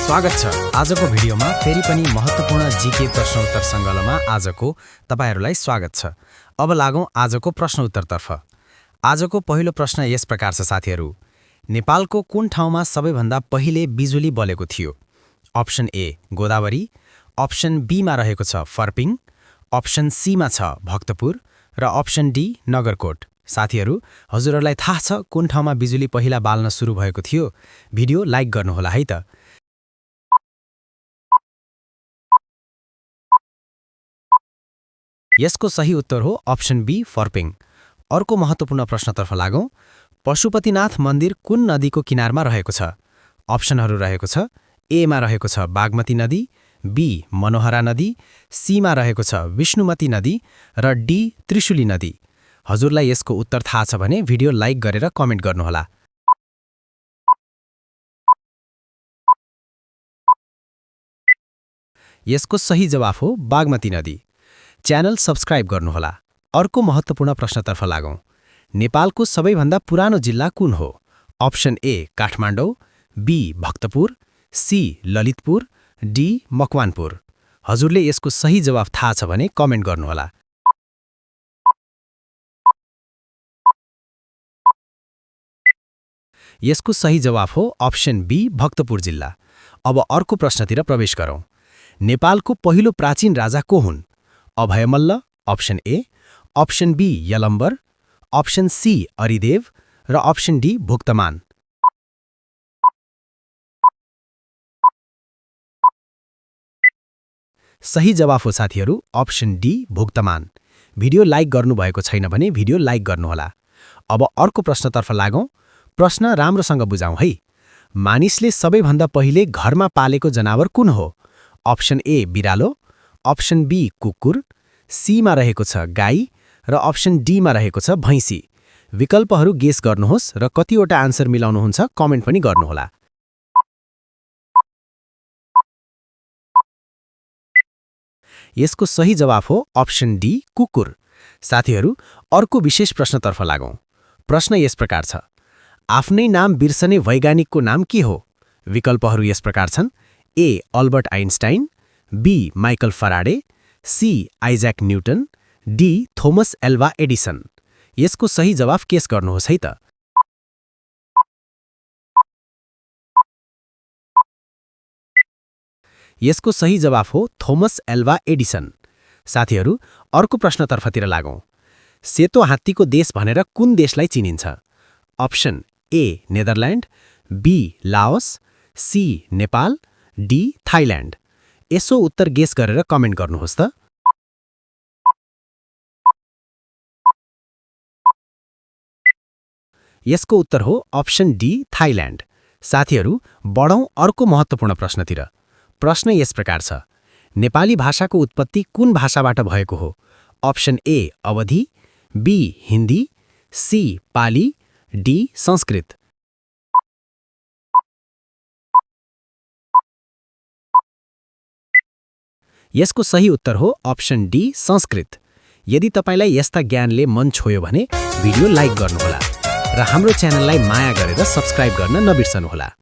स्वागत छ। आजको भिडियोमा फेरि पनि महत्त्वपूर्ण जीके प्रश्नोत्तर सङ्कलनमा आजको तपाईहरुलाई स्वागत छ। अब लागौं आजको प्रश्नोत्तरतर्फ। आजको पहिलो प्रश्न यस प्रकार छ साथीहरु। नेपालको कुन ठाउँमा सबैभन्दा पहिले बिजुली बलेको थियो? Option A Godavari, option B मा रहेको छ फर्पिङ, अप्सन सी मा छ भक्तपुर र अप्सन डी नगरकोट। साथीहरु, हजुरहरुलाई थाहा छ कुन ठाउँमा बिजुली पहिला बाल्न सुरु भएको थियो? भिडियो लाइक गर्नुहोला है त। यसको सही उत्तर हो अप्सन बी फर्पिङ। अर्को महत्त्वपूर्ण प्रश्नतर्फ लागौं। पशुपतिनाथ मन्दिर कुन नदीको किनारमा रहेको छ? अप्सनहरू रहेको छ ए मा रहेको छ बागमती नदी, बी मनोहरा नदी, सी मा रहेको छ विष्णुमती नदी र डी त्रिशुली नदी। हजुरलाई यसको उत्तर थाहा छ भने भिडियो लाइक गरेर कमेन्ट गर्नुहोला। यसको सही जवाफ हो बागमती नदी। च्यानल सब्स्क्राइब गर्नुहोला। अर्को महत्त्वपूर्ण प्रश्नतर्फ लागौं। नेपालको सबैभन्दा पुरानो जिल्ला कुन हो? Option A Kathmandu, B Bhaktapur, C Lalitpur, D Makwanpur. हजुरले यसको सही जवाफ थाहा छ भने कमेन्ट गर्नुहोला। यसको सही जवाफ हो अप्सन बी भक्तपुर जिल्ला। अब अर्को प्रश्नतिर प्रवेश गरौं। नेपालको पहिलो प्राचीन राजा को हुन्? Abhayamalla, option A, option B Yalambar, option C Aridev र अप्सन डी भुक्तमान। सही जवाफ हो साथीहरु option D Bhuktaman. Video like गर्नुभएको छैन भने भिडियो लाइक गर्नुहोला। अब अर्को प्रश्नतर्फ लागौं। प्रश्न राम्रोसँग बुझाउँ है। मानिसले सबैभन्दा पहिले घरमा पालेको जनावर कुन हो? अप्सन ए बिरालो, अप्सन बी कुकुर, सी मा रहेको छ गाई र अप्सन डी मा रहेको छ भैँसी। विकल्पहरू गेस गर्नुहोस् र कतिवटा आन्सर मिलाउनुहुन्छ कमेन्ट पनि गर्नुहोला। यसको सही जवाफ हो अप्सन डी कुकुर। साथीहरु, अर्को विशेष प्रश्नतर्फ लागौं। प्रश्न यस प्रकार छ। आफ्नै नाम बिर्सने वैज्ञानिकको नाम के हो? विकल्पहरू यस प्रकार छन्। A Albert Einstein, B Michael Faraday, C Isaac Newton, D Thomas Alva Edison. यसको सही जवाफ गेस गर्नुहोस् है त। यसको सही जवाफ हो थोमस एल्वा एडिसन। साथीहरु, अर्को प्रश्नतर्फतिर लागौं। सेतो हात्तीको देश भनेर कुन देशलाई चिनिन्छ? Option A Netherland, B Laos, C Nepal, D Thailand. यसो उत्तर गेस गरेर कमेन्ट गर्नुहोस् त। यसको उत्तर हो अप्सन डी थाइल्यान्ड। साथीहरु, बढौं अर्को महत्त्वपूर्ण प्रश्नतिर। प्रश्न यस प्रकार छ। नेपाली भाषाको उत्पत्ति कुन भाषाबाट भएको हो? Option A Awadhi, B Hindi, C Pali, D Sanskrit. यसको सही उत्तर हो अप्सन डी संस्कृत। यदि तपाईलाई यस्ता ज्ञानले मन छोयो भने भिडियो लाइक गर्नुहोला र हाम्रो च्यानललाई माया गरेर सब्स्क्राइब गर्न नबिर्सनुहोला।